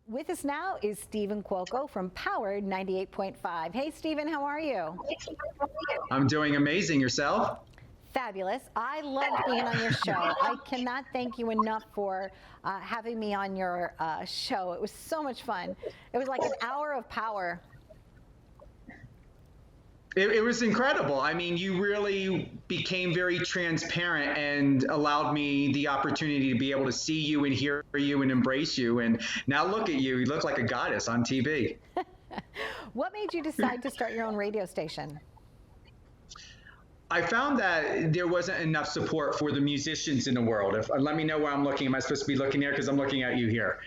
With us now is Steven Cuoco from Power 98.5. Hey, Steven, how are you? I'm doing amazing. Yourself? Fabulous. I loved being on your show. I cannot thank you enough for having me on your show. It was so much fun. It was like an hour of power. It was incredible. I mean, you really became very transparent and allowed me the opportunity to be able to see you and hear you and embrace you. And now look at you. You look like a goddess on TV. What made you decide to start your own radio station? I found that there wasn't enough support for the musicians in the world. Let me know where I'm looking. Am I supposed to be looking there? Because I'm looking at you here.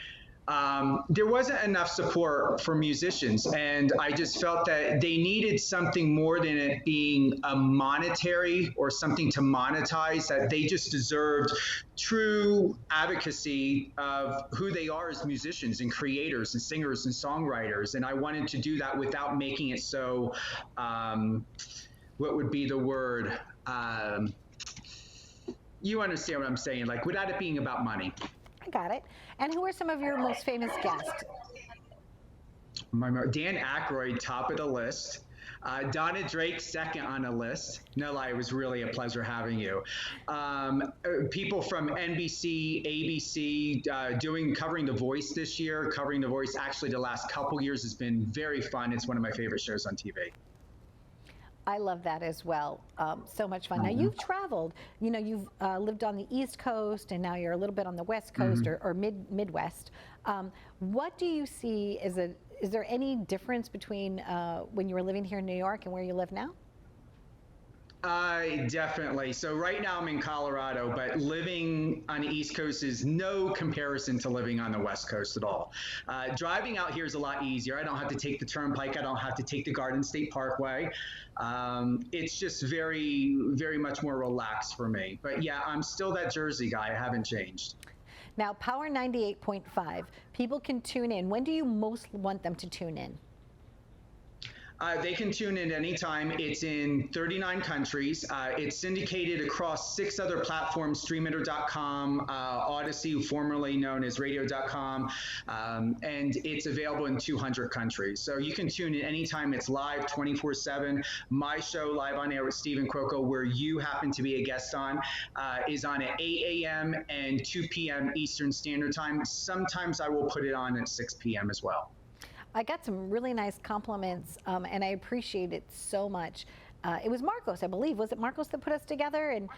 There wasn't enough support for musicians, and I just felt that they needed something more than it being a monetary or something to monetize, that they just deserved true advocacy of who they are as musicians and creators and singers and songwriters. And I wanted to do that without making it so, what would be the word? You understand what I'm saying, like without it being about money. I got it. And who are some of your most famous guests? Dan Aykroyd, top of the list. Donna Drake, second on the list. No lie, it was really a pleasure having you. People from NBC, ABC, covering The Voice this year. Covering The Voice, actually, the last couple years has been very fun. It's one of my favorite shows on TV. I love that as well. So much fun. Now you've traveled, you've lived on the East Coast and now you're a little bit on the West Coast or Midwest. What do you see is there any difference between when you were living here in New York and where you live now? Definitely. So right now I'm in Colorado, but living on the East Coast is no comparison to living on the West Coast at all. Driving out here is a lot easier. I don't have to take the Turnpike. I don't have to take the Garden State Parkway. It's just very, very much more relaxed for me. But yeah, I'm still that Jersey guy. I haven't changed. Now, Power 98.5, people can tune in. When do you most want them to tune in? They can tune in anytime. It's in 39 countries. It's syndicated across 6 other platforms, streamiter.com, Odyssey, formerly known as radio.com, and it's available in 200 countries. So you can tune in anytime. It's live 24/7. My show, Live on Air with Steven Cuoco, where you happen to be a guest on, is on at 8 a.m. and 2 p.m. Eastern Standard Time. Sometimes I will put it on at 6 p.m. as well. I got some really nice compliments, and I appreciate it so much. It was Marcos, I believe. Was it Marcos that put us together? And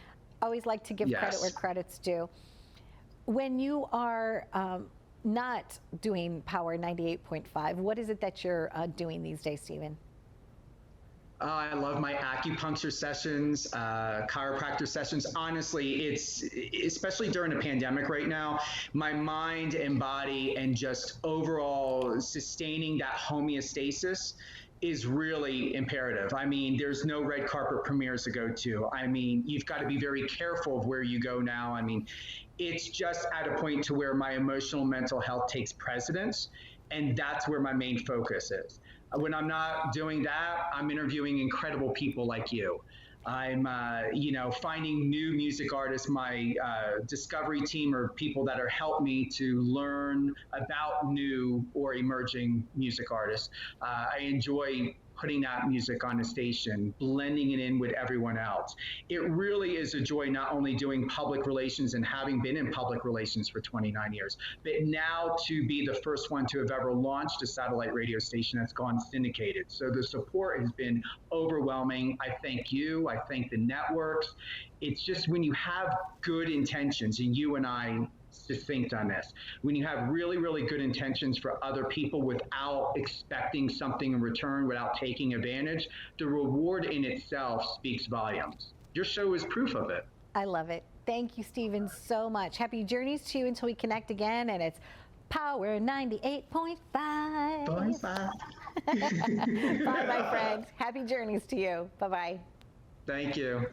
I always like to give credit where credit's due. When you are not doing Power 98.5, what is it that you're doing these days, Steven? I love my acupuncture sessions, chiropractor sessions. Honestly, it's especially during a pandemic right now, my mind and body and just overall sustaining that homeostasis is really imperative. I mean, there's no red carpet premieres to go to. I mean, you've got to be very careful of where you go now. I mean, it's just at a point to where my emotional mental health takes precedence, and that's where my main focus is. When I'm not doing that, I'm interviewing incredible people like you. I'm, finding new music artists. My discovery team are people that are helping me to learn about new or emerging music artists. I enjoy putting that music on a station, blending it in with everyone else. It really is a joy not only doing public relations and having been in public relations for 29 years, but now to be the first one to have ever launched a satellite radio station that's gone syndicated. So the support has been overwhelming. I thank you. I thank the networks. It's just when you have good intentions, and you and I succinct on this. When you have really, really good intentions for other people without expecting something in return, without taking advantage, the reward in itself speaks volumes. Your show is proof of it. I love it. Thank you, Steven, so much. Happy journeys to you until we connect again, and it's Power 98.5. Bye, my friends. Happy journeys to you. Bye-bye. Thank you.